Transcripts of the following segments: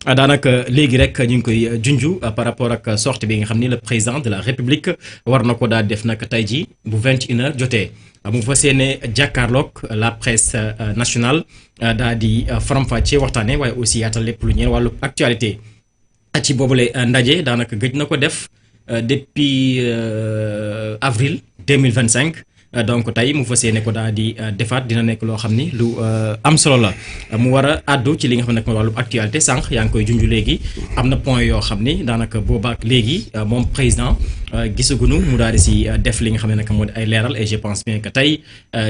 daanaka léegi rek ñu ngi koy junju par rapport ak sortie bi nga xam ni le président de la république war na ko daal def nag tey jii bu 21h jotee mu fas yéene jàkkaarloog la presse nationale daal di faram-fàccee waxtaanee waaye aussi yaatal lépp lu ñeel wàllu actualité ci boobule ndaje daanaka gëj na ko def depuis avril 2025. Donc tey mu fas yéene ko daal di defaat dina nekk loo xam ni lu am solo la mu war a àddu ci li nga xam ne nag mooy wàllu actualité sànq yaa ngi koy junj léegi am na point yoo xam ni daanaka boobaak léegi moom président gisagunu mu daal di si def li nga xam ne nag moo di ay leeral et je pense bien que tey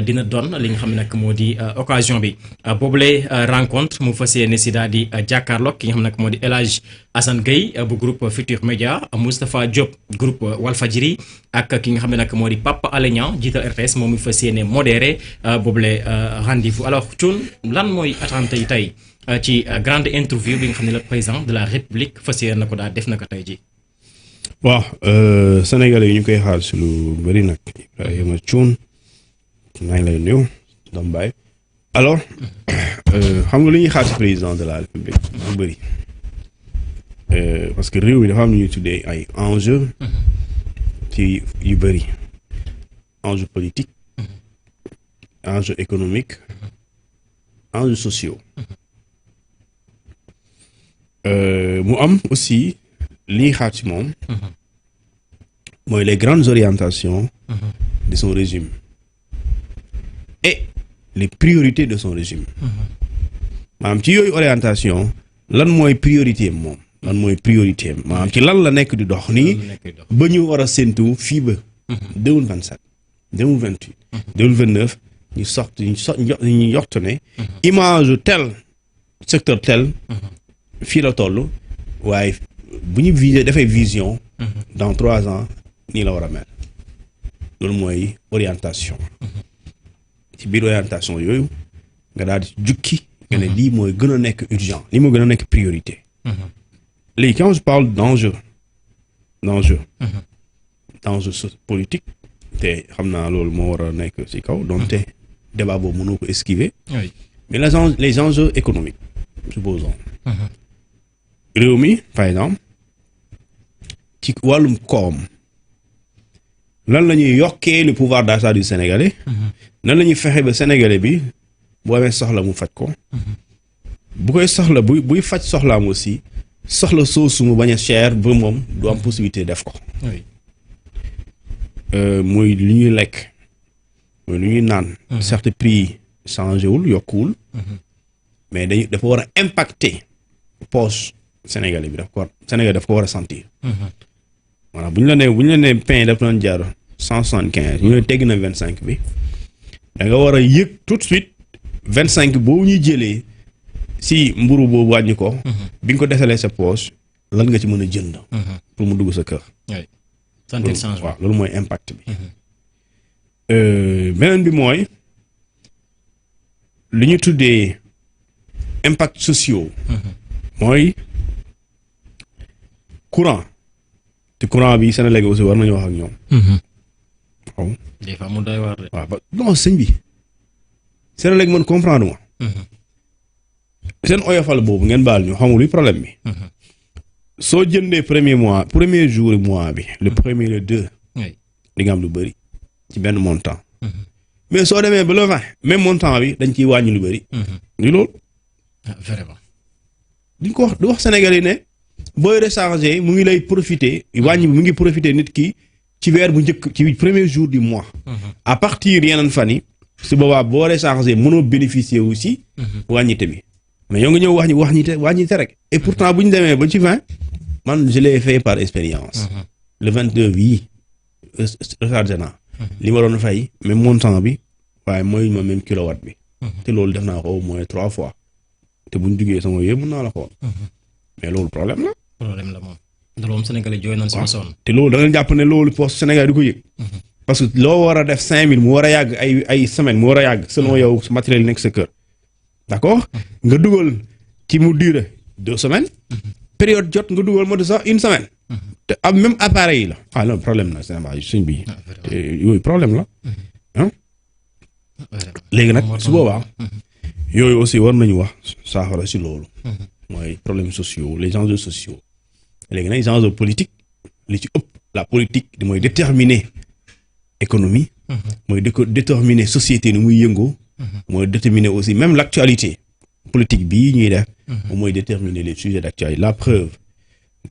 dina doon li nga xam ne nag moo di occasion bi boobule rencontre mu fas yéene si daal di jàkkaarloog ki nga xam ne nag moo di El Hadj Assane Gueye bu groupe Futur Média Moustapha Diop groupe Walfadjri ak ki nga xam ne nag moo di Pape Alé Niang jiital RTS moom mi fas yéene modéré boobule rendez-vous alors Thioune lan mooy attente yi tey ci grande interview bi nga xam ne le président de la République fas yéene na ko daal def na ko tey ji waaw Sénégalais yi ñu koy xaar si lu bëri nag Ibrahima Thioune maa ngi lay nuyu Dame Baye alors xam nga lu ñuy xaar si président de la République lu bëri parce que réew mi dafa am lu ñuy tuddee ay enjeux ci yu bëri enjeux politiques enjeux économiques enjeux sociaux mu am aussi li xaar ci moom mooy les grandes orientations de son régime et les priorités de son régime maanaam ci yooyu orientation lan mooy priorité moom lan mooy priorité maanaam ci lan la nekk di dox nii ba ñu war a séntu fii ba 2027 2028 2029 ñu ñu yoxtu ne image tel secteur tel fii la toll waaye bu ñu dafay vision dans 3 ans nii la war a mel loolu mooy orientation ci biir orientation yooyu nga daal di jukki nga ne lii mooy gën a nekk urgent lii mooy gën a nekk priorité léegi quand je parle d'enjeu politique te xam naa loolu moo war a nekk ci kaw donte débat boobu mënoo ko esquiver mais les enjeux économiques supposons réew mi par exemple ci wàllum koom lan la ñuy yokkee le pouvoir d'achat du Sénégalais nan la ñuy fexe ba Sénégalais bi bu amee soxla mu faj ko bu koy soxla buy faj soxlaam aussi soxla soosu mu bañ a cher ba moom du am possibilité def ko muy lu ñuy lekk mooy lu ñuy naan certes prix changé wul yokkuwul mais dafa war a impacter poche Sénégalais bi Sénégal daf ko war a sentir voilà bu ñu la nee pain daf doon jar 175 ñu ne tegg na 25 bi da nga war a yëg tout de suite 25 boobu ñuy jëlee si mburu boobu wàññi ko bi nga ko desalee sa poche lan nga ci mën a jënd pour mu dugg sa kër waaw loolu mooy impact bi beneen bi mooy li ñu tuddee impact sociaux mooy courant te courant bi Sénégal aussi war nañu wax ak ñoom waaw des fois mu doy waar de waaw non sëñ bi Sénégal man comprendre ma seen oyofal boobu ngeen baal ñu xamul luy problème bi soo jëndee premier jour mois bi le premier le 2 di nga am lu bëri ci benn montant mais soo demee ba le 20 même montant bi dañ ciy wàññi lu bëri ni loolu vraiment duñ ko wax du wax Sénégal yi ne booy recharger mu ngi lay profiter wàññi bi mu ngi profiter nit ki ci weer bu njëkk ci premier jour du mois à partir yeneen fan yi su boobaa boo recharger mënoo bénéficier aussi wàññite bi mais yow nga ñëw wàññite rek et pourtant bu ñu demee ba ci 20 man je l'ai fait par expérience le 22 bii rechargé naa li ma doon fay même montant bi waaye mooy ma même kilowatt bi te loolu def naa ko au moins 3 fois te buñ duggee sama yëpp mën naa la ko woon mais loolu problème la moom loolu Sénégalais jooy nañ sama sonn te loolu da nga jàpp ne loolu poste Sénégal di ko yëg parce que loo war a def 5000 mu war a yàgg ay semaine mu war a yàgg selon yow matériel yi nekk sa kër d'accord nga dugal ci mu durée 2 semaines période jot nga dugal moo de sax 1 semaine te am même appareil yi la non problème la Sénégal suñ bi te yooyu problème la léegi nag su boobaa yooyu aussi war nañu wax saafara si loolu mooy problèmes sociaux les enjeux sociaux léegi nag enjeux politiques li ci ëpp la politique mooy déterminer économie mooy déterminer société ni muy yëngoo mooy déterminer aussi même l'actualité politique bii ñuy def mooy déterminer les sujets d'actualité la preuve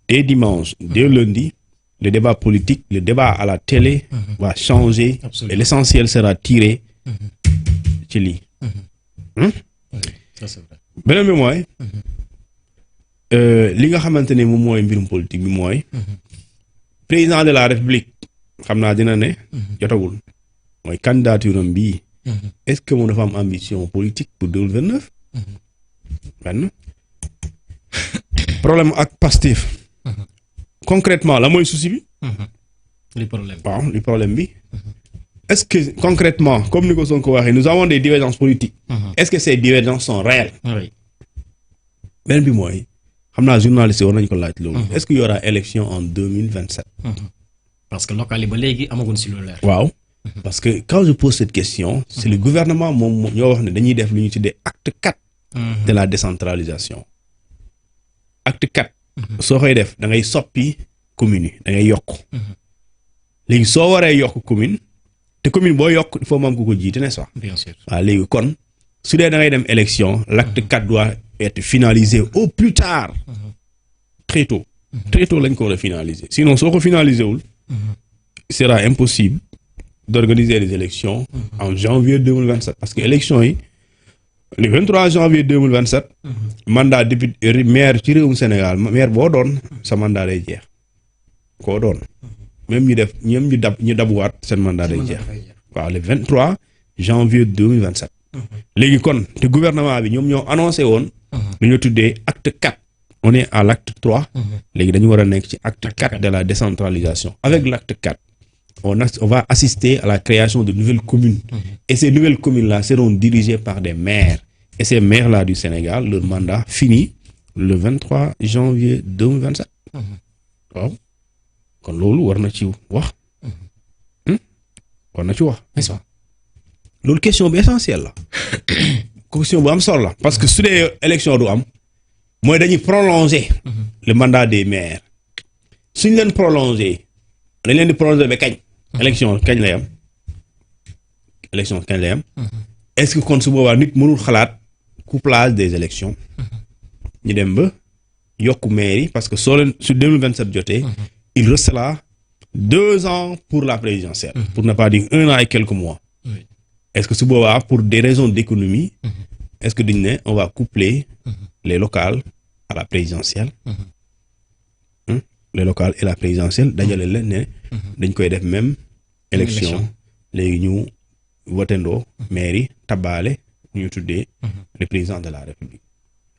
dès dimanche dès lundi le débat politique le débat à la télé va changer et l'essentiel sera tiré ci lii beneen bi mooy li nga xamante ne moom mooy mbirum politique bi mooy président de la république xam naa dina ne jotagul mooy candidature am bii est-ce que moom dafa am ambition politique pour 2029 benn problème ak Pastef concrètement la mooy souci bi li problème waaw li problème bi est-ce que concrètement comme ni ko Sonko waxee nous avons des divergences politiques est-ce que ces divergences sont réelles benn bi mooy xam naa journaliste war nañu ko laaj loolu est-ce qu'il y aura élection en 2027 parce que local yi ba léegi amaguñ si lu leer waaw parce que quand je pose cette question c'est le gouvernement moom ñoo wax ne dañuy def lu ñu tuddee acte 4 de la décentralisation acte 4 soo koy def da ngay soppi commune yi da ngay yokk léegi soo waree yokk commune te commune boo yokk il faut moom ku ko jiite n'est-ce pas bien sûr waaw léegi kon su dee da ngay dem élection l'acte 4 doit être finalisé au plus tard très tôt lañ ko war a finaliser sinon soo ko finaliser wul il sera impossible d'organiser les élections en janvier 2027 parce que élections yi le 23 janvier 2027 mandat député maire ci réewum Sénégal maire boo doon sa mandat day jeex koo doon même ñu dabuwaat seen mandat day jeex waaw le 23 janvier 2027 léegi kon te gouvernement bi ñoom ñoo annoncé woon lu ñu tuddee acte 4 on est à l'acte 3 léegi dañu war a nekk ci acte 4 de la décentralisation avec l'acte 4 on va assister à la création de nouvelles communes et ces nouvelles communes là seront dirigées par des maires et ces maires là du Sénégal leur mandat finit le 23 janvier 2027 waaw kon loolu war na ci wax n'est-ce pas loolu question bu essentielle la question bu am solo la parce que su dee élection du am mooy dañuy prolonger le mandat des maires suñ leen prolonger dañ leen di prolonger ba kañ élection kañ lay am est-ce que kon su boobaa nit mënul xalaat couplage des élections ñu dem ba yokku maire yi parce que soo leen su 2027 jotee il restera 2 ans pour la présidentielle pour ne pas dire 1 an et quelques mois est-ce que su boobaa pour des raisons d'économie est-ce que dañ ne on va coupler les locales à la présidentielle les locales et la présidentielle dajale leen ne dañ koy def même élection léegi ñu votendoo mairie tabaale ñu tuddee le président de la république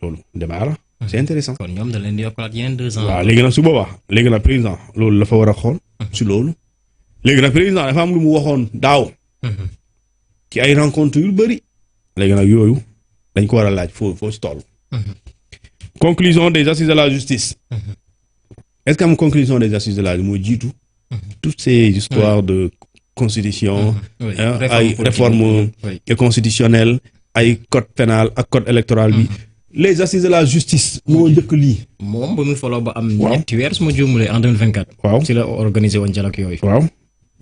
loolu débat la c'est intéressant kon ñoom da leen di yokkalaat yeneen 2 ans waaw léegi nag su boobaa léegi nag président loolu la fa war a xool si loolu léegi nag président dafa am lu mu waxoon daaw ci ay rencontres yu bëri léegi nag yooyu dañ ko war a laaj foo ci toll conclusion des assises de la justice est-ce que am conclusion des assises de la justice mooy jiitu toutes ces histoires de constitution ay réforme constitutionnelle ay code pénal ak code électoral bi les assises de la justice moo njëkk lii moom ba mu foloo ba am ñetti weer su ma juumulee en 2024 waaw ci la organisé woon dialogue yooyu waaw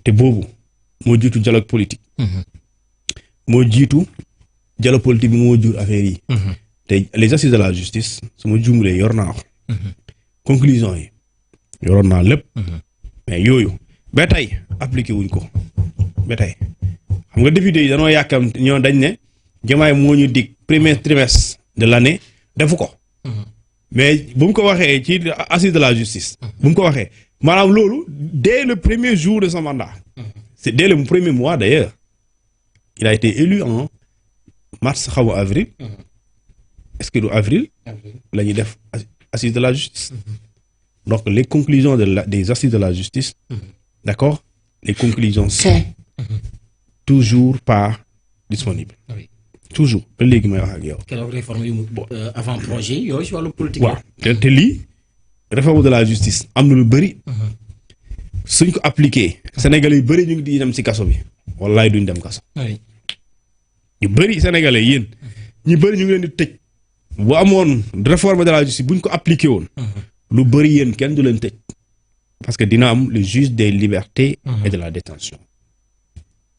te boobu moo jiitu dialogue politique moo jiitu dialogue politique bi moo jur affaire yi te les assises de la justice su ma juumulee yor naa ko conclusion yi yoroon naa lépp mais yooyu ba tey appliqué wuñ ko ba tey xam nga député yi dañoo yàkkam ñoo dañ ne Diomaye moo ñu dig premier trimestre de l'année defu ko mais bu mu ko waxee ci assise de la justice bu mu ko waxee maanaam loolu dès le premier jour de son mandat c'est dès le premier mois d'ailleurs il a été élu en mars xaw ma avril est-ce que du avril la ñuy def assise de la justice donc les conclusions des assises de la justice d'accord les conclusions sont toujours pas disponibles toujours ba léegi may wax ak yow. keroog réforme yu avant projet yooyu ci wàllu politique. waaw te lii réforme de la justice am na lu bëri. suñ ko appliqué. Sénégalais yu bëri ñu ngi di dem ci kaso bi. wallaay duñ dem kaso. ñu bëri Sénégalais yéen. ñu bëri ñu ngi leen di tëj bu amoon réforme de la justice bu ñu ko appliqué woon. lu bëri yéen kenn du leen tëj. parce que dina am le juge des libertés et de la détention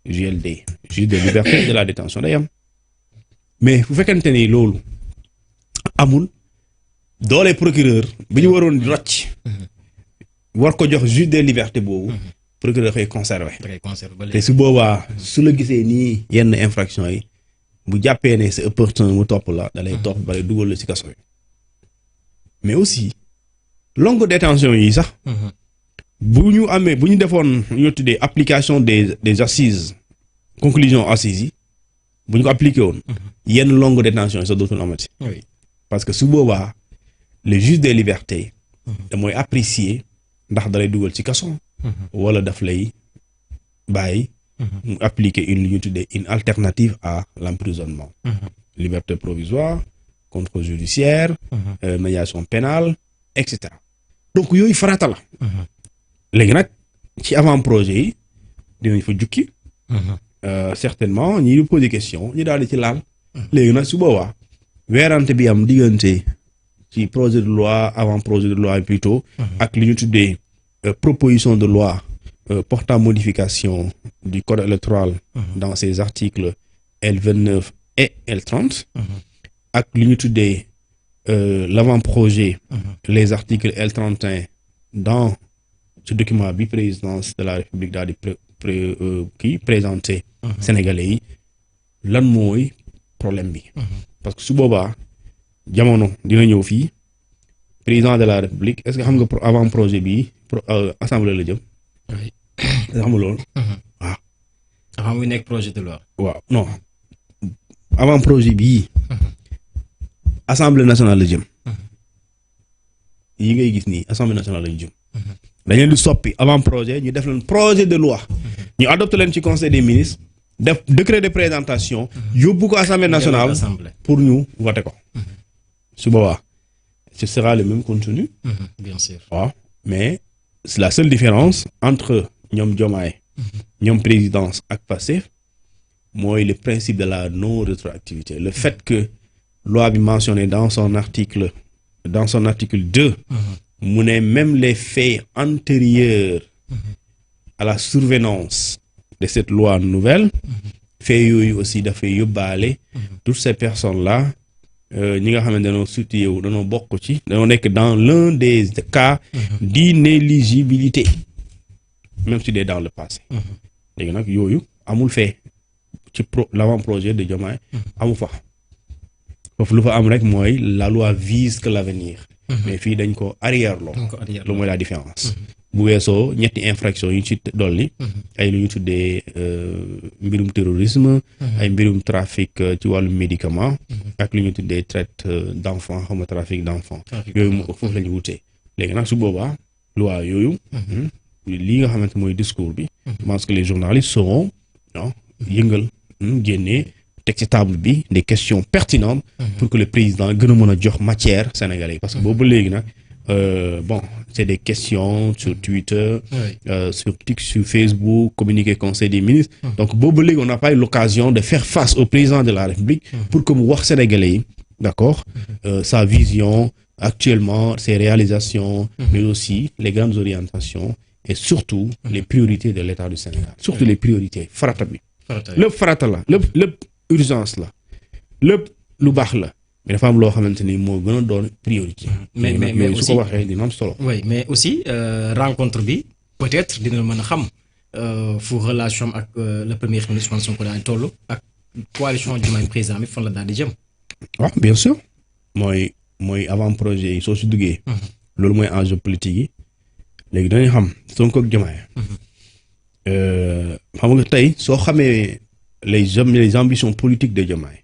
JLD juge des libertés et de la détention day am mais bu fekkente ni loolu amul doole procureur bi ñu waroon rocc war ko jox juge des libertés boobu procureur koy conserver te su boobaa su la gisee nii yenn infraction yi bu jàppee ne c'est opportun mu topp la da lay topp ba lay dugal la ci kaso yi mais aussi longue détention yi sax bu ñu defoon ñu tuddee application des assises conclusion assises yi bu ñu ko appliqué woon yenn longue détention yi sax dootul amati parce que su boobaa le juge des libertés da mooy apprécier ndax da lay dugal ci kaso wala daf lay bàyyi mu appliquer une alternative à l'emprisonnement liberté provisoire contrôle judiciaire médiation pénale etc. donc yooyu farata la léegi nag ci avant projet yi dinañ fa jukki certainement ñi di poser question ñi daal di ci laal léegi nag su boobaa weerante bi am diggante ci projet de loi avant projet de loi plutôt ak li ñu tuddee proposition de loi portant modification du code électoral dans ses articles L29 et L30 ak li ñu tuddee l'avant-projet les articles L31 dans ce document bi présidence de la République daal di présenté Sénégalais yi lan mooy problème bi parce que su boobaa jamono dina ñëw fii président de la République est-ce que xam nga avant projet bi assemblée la jëm xam nga loolu waaw avant muy nekk projet de loi waaw non avant projet bii assemblée nationale la jëm yi ngay gis nii assemblée nationale lañu jëm dañ leen di soppi avant projet ñu def leen projet de loi ñu adopté leen ci conseil des ministres def décret de présentation yóbbu ko assemblée nationale pour ñu voter ko su boobaa ce sera le même contenu bien sûr waaw mais c'est la seule différence entre ñoom Diomaye ñoom présidence ak Pastef mooy le principe de la non rétroactivité le fait que loi bi mentionné dans son article 2 mu ne même les faits antérieurs à la survenance de cette loi nouvelle faits yooyu aussi dafay yóbbaale toutes ces personnes là ñi nga xam ne dañoo situé wu dañoo bokk ci dañoo nekk dans l'un des cas d'inéligibilité même si c'est dans le passé léegi nag yooyu amul fait ci l'avant-projet de Diomaye amu fa foofu lu fa am rek mooy la loi vise que l'avenir mais fii dañ ko arrière loo lu mooy la différence bu weesoo ñetti infraction yi ci dolli ay lu ñu tuddee mbirum terrorisme ay mbirum trafic ci wàllu médicament ak lu ñu tuddee traite d'enfants xam nga trafic d'enfants yooyu foofu la ñu wutee léegi nag su boobaa loi yooyu lii nga xamante mooy discours bi je pense que les journalistes sauront yëngal génnee teg ci table bi des questions pertinentes pour que le président gën a mën a jox matière sénégalais parce que boobu léegi nag bon c'est des questions sur Twitter sur Facebook communiqué conseil des ministres donc boobu léegi on n'a pas eu l'occasion de faire face au président de la République pour que mu wax sénégalais yi d'accord sa vision actuellement ses réalisations mais aussi les grandes orientations et surtout les priorités de l'État du Sénégal surtout les priorités farata bi lépp farata la lépp urgence la lépp lu baax la mais dafa am loo xamante ni moo gën a doon priorité. mais aussi su ko waxee dina am solo. oui mais aussi rencontre bi peut-être dina mën a xam fu relation ak le premier ministre Ousmane Sonko daal di toll ak coalition Diomaye président bi fan la daal di jëm. waaw bien sûr mooy avant projet yi soo si duggee. loolu mooy enjeu politique yi léegi dañuy xam Sonko ak Diomaye. xam nga tey soo xamee les ambitions politiques de Diomaye.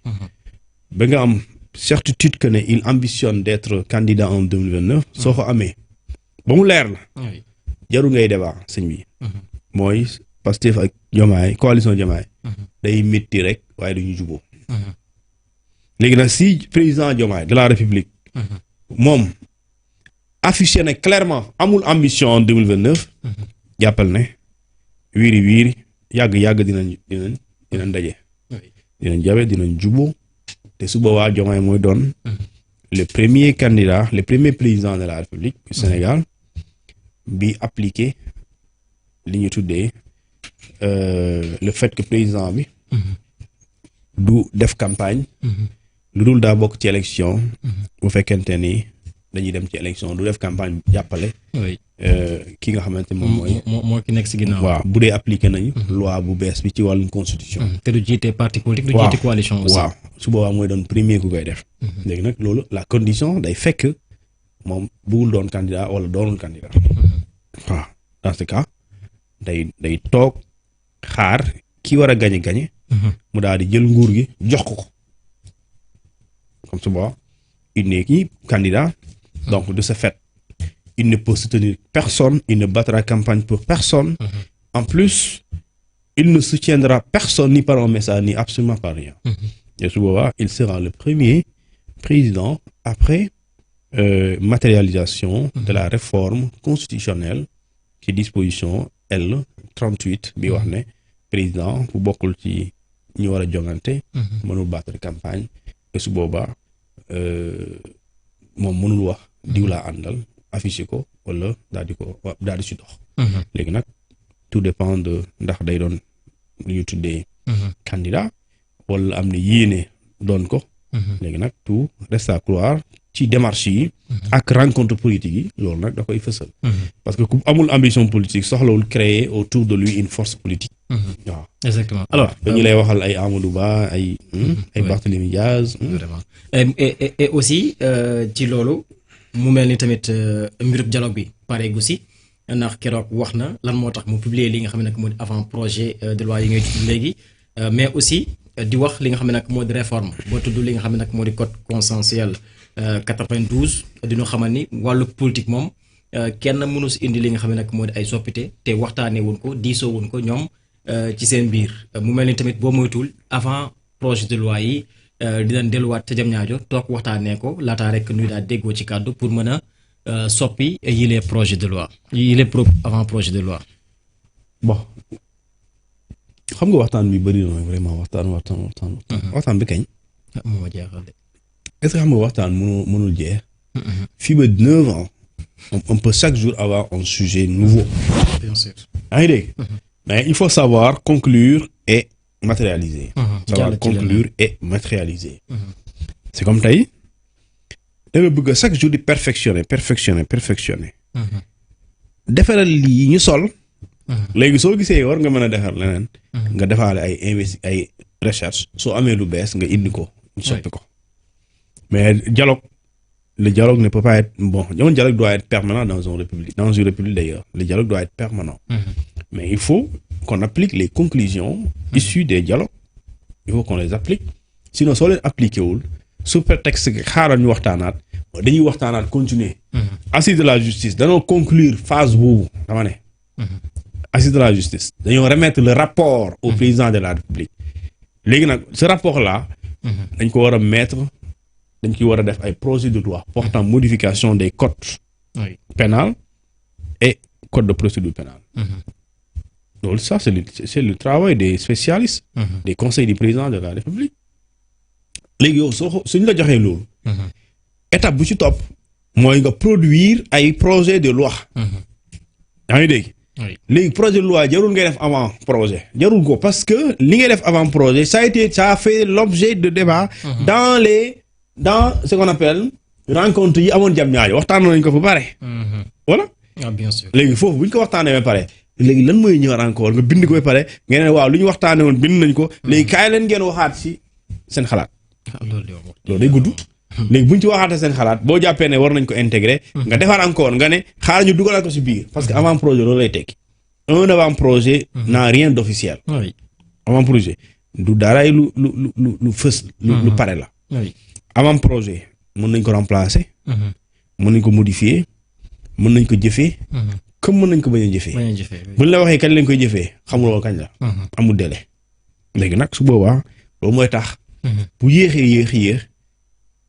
ba nga am certitude que ne il ambitionne d'être candidat en 2029. soo ko amee ba mu leer la. jarul ngay débat sëñ bi. mooy Pastef ak Diomaye coalition Diomaye. day métti rek waaye dañuy juboo. léegi nag si président Diomaye de la République. moom affiché na clairement amul ambition en 2029. jàppal ne wiiri yàgg dinañ daje. dinañ jabe dinañ juboo te su boobaa Diomaye mooy doon le premier candidat, le premier président de la République du Sénégal bi appliqué li ñu tuddee le fait que président bi du def campagne lu dul daa bokk ci élection bu fekkente ni dañuy dem ci élection du def campagne jàppale ki nga xamante moom moo ki nekk si ginnaaw. waaw bu dee appliqué nañu loi bu bees bi ci wàllum constitution. te du jiite parti politique du jiite coalition aussi. waaw su boobaa mooy doon premier ku koy def. léegi nag loolu la condition day fekk moom bëggul doon candidat wala doonul candidat. waaw dans ce cas day toog xaar ki war a gañe mu daal di jël nguur gi jox ko comme su boobaa il n'est ni candidat donc de ce fait il ne peut soutenir personne, il ne battra campagne pour personne. En plus, il ne soutiendra personne ni par un message ni absolument par rien. Et ce moment, il sera le premier président après matérialisation de la réforme constitutionnelle qui disposition L38 bi wax ne président bu bokkul ci ñu war a jongante mënul battre campagne et su boobaa moom mënul wax diw laa àndal affiché ko wala daal di si dox. léegi nag tout dépend de ndax day doon lu ñu tuddee candidat wala am na yéene doon ko. léegi nag tout reste à croire ci démarche yi ak rencontre politique yi loolu nag da koy fësal. parce que ku amul ambition politique soxlawul créer autour de lui une force politique. waaw exactement alors dañu lay waxal ay Amadou Ba ay Barthélémy Diaz. vraiment et aussi ci loolu. mu mel ni tamit mbirub dialogue bi pare gu si ndax keroog wax na lan moo tax mu publier li nga xam ne nag moo di avant projet de loi yi ngay tudd léegi mais aussi di wax li nga xam ne nag moo di réforme boo tudd li nga xam ne nag moo di code consensuel 92 dina xamal ni wàllu politique moom kenn mënu si indi li nga xam ne nag moo di ay soppite te waxtaanee wuñ ko diisoo wuñ ko ñoom ci seen biir mu mel ni tamit boo moytuwul avant projet de loi yi. di leen delluwaat ca Diamniadio toog waxtaanee ko laataa rek nuy daal déggoo ci kàddu pour mën a soppi yile projet de loi yile avant projet de loi. bon xam nga waxtaan bi bëri na vraiment waxtaan bi kañ. moo ma jaaxal de. est-ce que xam nga waxtaan mënul jeex. fii ba 9 ans on peut chaque jour avoir un sujet nouveau. bien sûr. yaa ngi dégg. mais il faut savoir conclure et matérialiser. Savoir conclure et matérialiser. C'est comme tey da nga bëgg chaque jour di perfectionner. defaral lii ñu sol. léegi soo gisee war nga mën a defar leneen. nga defaale ay recherche soo amee lu bees nga indi ko. ñu soppi ko mais le dialogue ne peut pas être bon le dialogue doit être permanent dans une république d'ailleurs le dialogue doit être permanent. Mais il faut qu'on applique les conclusions issues des dialogues. Il faut qu'on les applique. Sinon, si on les applique, sous prétexte que xaaral ñu waxtaanaat dañuy waxtaanaat continuer. Assise de la justice dañoo conclure phase boobu dama ne. Assise de la justice dañoo remettre le rapport au président de la République. léegi nag ce rapport là. dañ ko war a mettre dañ ci war a def ay projet de loi portant modification des codes. pénal et code de procédure pénale. Donc ça, c'est le travail des spécialistes, des conseils du président de la République. léegi yow suñu la joxee loolu. étape bu ci topp mooy nga produire ay projet de loi. yaa ngi dégg. léegi projet de loi jarul ngay def avant projet jarul ko parce que li ngay def avant projet ça a fait l'objet de débat. dans ce qu'on appelle rencontre yi amoon Diamniadio waxtaan nañ ko fa pare. voilà. ah bien sûr. léegi foofu bu ñu ko waxtaanee ba pare. léegi lan mooy ñëwaat encore nga bind ko ba pare ngeen ne waaw lu ñu waxtaanee woon bind nañ ko léegi kaay leen ngeen waxaat ci seen xalaat. loolu day gudd. léegi bu ñu ci waxaatee seen xalaat boo jàppee ne war nañ ko intégrer. nga defaat encore nga ne xaaral ñu dugalaat ko ci biir. parce que avant projet loolu lay tekki. un avant projet. n'a rien d'officiel. avant projet du daraay lu fës. lu pare la. avant projet mën nañ ko remplacer. mën nañ ko modifier. mën nañ ko jëfee. comme mën nañ ko bañ a jëfee. buñ la waxee kañ lañ koy jëfee xamuloo kañ la. amul délai. léegi nag su boobaa loolu mooy tax. bu yéex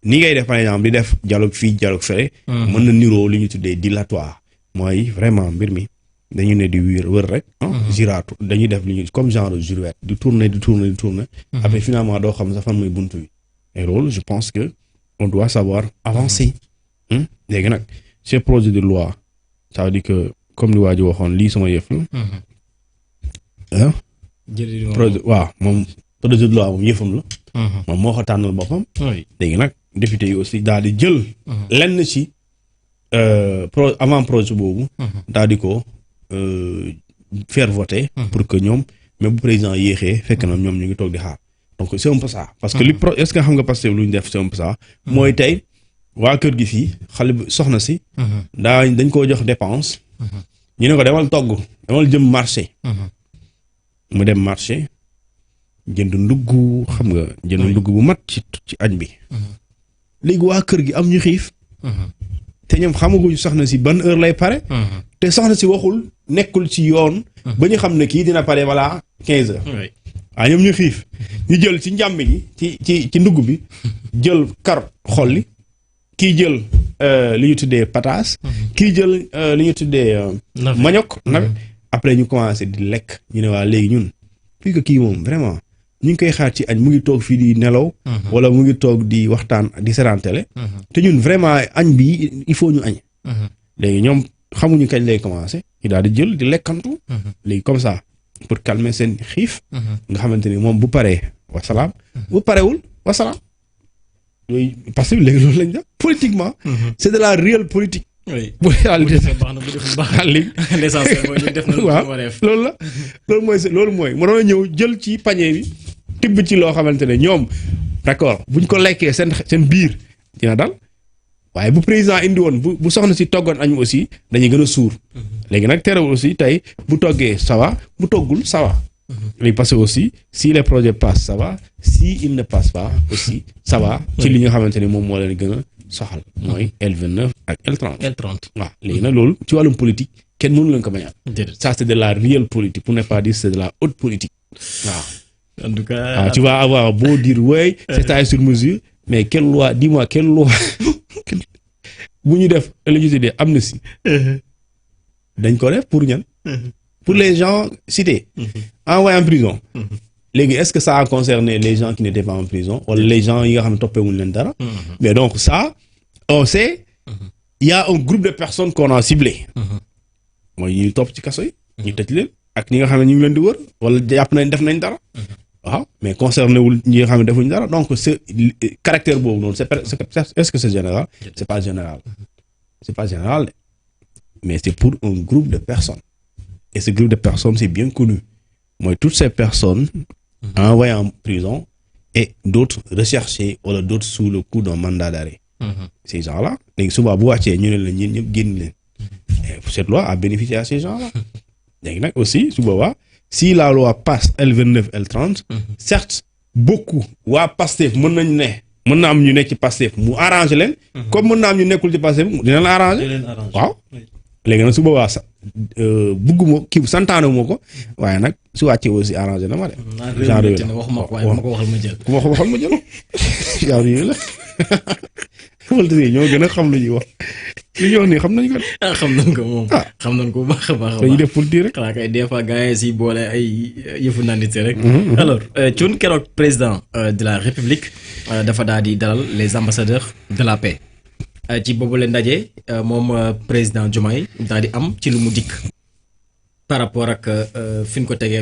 ni ngay def par exemple di def dialogue fii dialogue fële. mën na niroo li ñu tuddee dilatoire. mooy vraiment mbir mi dañu ne di wër rek. giraatu dañuy def li ñu comme genre girouette di tourner. après finalement doo xam sa fan muy buntu bi. et loolu je pense que on doit savoir avancer. léegi nag ces projets de loi ça veut dire que comme li waa ji waxoon lii sama yëf la. ah. waaw moom projet de loi moom yëfam la. moom moo ko tànnal boppam. léegi nag député yi aussi daal di jël. lenn ci avant projet boobu. daal di ko faire voter. pour que ñoom même bu président yéexee fekk na ñoom ñu ngi toog di xaar donc c'est un peu ça. parce que est-ce que xam nga Pastef lu ñu def c'est un peu ça. mooy tey waa kër gi fii xale bu soxna si. dañ koo jox dépense. ñu ne ko demal togg demal jëm marché. mu dem marché jënd ndugg xam nga jënd ndugg bu mat ci añ bi. léegi waa kër gi am ñu xiif. te ñoom xamaguñu soxna si ban heure lay pare. te soxna si waxul nekkul ci yoon. ba ñu xam ne kii dina pare voilà 15 heures. waaw ñoom ñu xiif ñu jël ci njàmb gi ci ndugg bi jël carotte xolli kii jël li ñu tuddee pataas. kii jël li ñu tuddee. manioc nag après ñu commencé di lekk ñu ne waa léegi ñun puis que kii moom vraiment ñu ngi koy xaar ci añ mu ngi toog fii di nelaw. wala mu ngi toog di waxtaan di seetaan télé. te ñun vraiment añ bi il faut ñu añ. léegi ñoom xamuñu kañ lay commencé ñu daal di jël di lekkantu. léegi comme ça pour calmer seen xiif. nga xamante ni moom bu paree wasalaam. bu parewul wasalaam. yooyu parce que léegi loolu lañ def politiquement. c'est de la réelle politique. oui bu réalité baax na bu deful baax l'essentiel mooy ñu def na waaw loolu la loolu mooy mënoon ñëw jël ci panier bi tibb ci loo xamante ne ñoom d'accord buñ ko lekkee seen biir dina dal waaye bu président indi woon bu soxna si toggoon añ aussi dañuy gën a suur. léegi nag terewul aussi tey bu toggee ça va bu toggul ça va. léegi parce que aussi si les projets passent ça va si il ne passe pas aussi ça va. ci li nga xamante ne moom moo leen gën a soxal mooy L29 ak L30. L30 waaw léegi nag loolu ci wàllum politique kenn mënu leen ko bañal. ça c'est de la réelle politique pour ne pas dire c'est de la haute politique waaw. en tout cas tu vas avoir beau dire ouais c'est taillé sur mesure mais quelle loi dis-moi quelle loi bu ñu def électricité amnistie dañ ko def pour ñan. pour les gens cités. envoyés en prison. léegi est-ce que ça a concerné les gens qui n'étaient pas en prison wala les gens yi nga xam ne toppewuñu leen dara. mais donc ça on sait il y a un groupe de personnes qu'on a ciblé. mooy ñuy topp ci kaso yi. ñu tëj leen ak ñi nga xam ne ñu ngi leen di wër wala jàpp nañ def nañ dara. waaw mais concerné wul ñi nga xam ne defuñu dara donc ce caractère boobu noonu est-ce que c'est général. c'est pas général. c'est pas général mais c'est pour un groupe de personnes. et ce groupe de personnes c'est bien connu mooy toutes ces personnes. envoyées en prison et d'autres recherchés wala d'autres sous le coup d'un mandat d'arrêt. ces gens-là léegi suba bu wàccee ñu ne la ñun ñëpp génn leen. cette loi a bénéficié à ces gens-là. léegi nag aussi su boobaa si la loi passe L29 L30. certes beaucoup waa Pastef mën na am ñu nekk ci Pastef mu arrangé leen. comme mën na am ñu nekkul ci Pastef dina la arrangé. waaw léegi nag su boobaa sax bugguma kii santaane moo ko waaye nag su wàccee aussi arrangé na ma de. genre yooyu la waxuma ko waaye ma ko waxal ma jël. ku ma ko waxal ma jël genre yooyu la. politique ñoo gën a xam lu ñuy wax li ñuy wax nii xam nañ ko. xam nañ ko moom. xam nañ ko bu baax a baax. dañuy def politique rek. xanaa kay des fois gars yi si boole ay yëfu nandite rek. alors Thioune keroog président de la République dafa daal di dalal les ambassadeurs de la paix. ci boobu la ndaje moom président Diomaye daal di am ci lu mu dikk par rapport ak fi ñu ko tegee.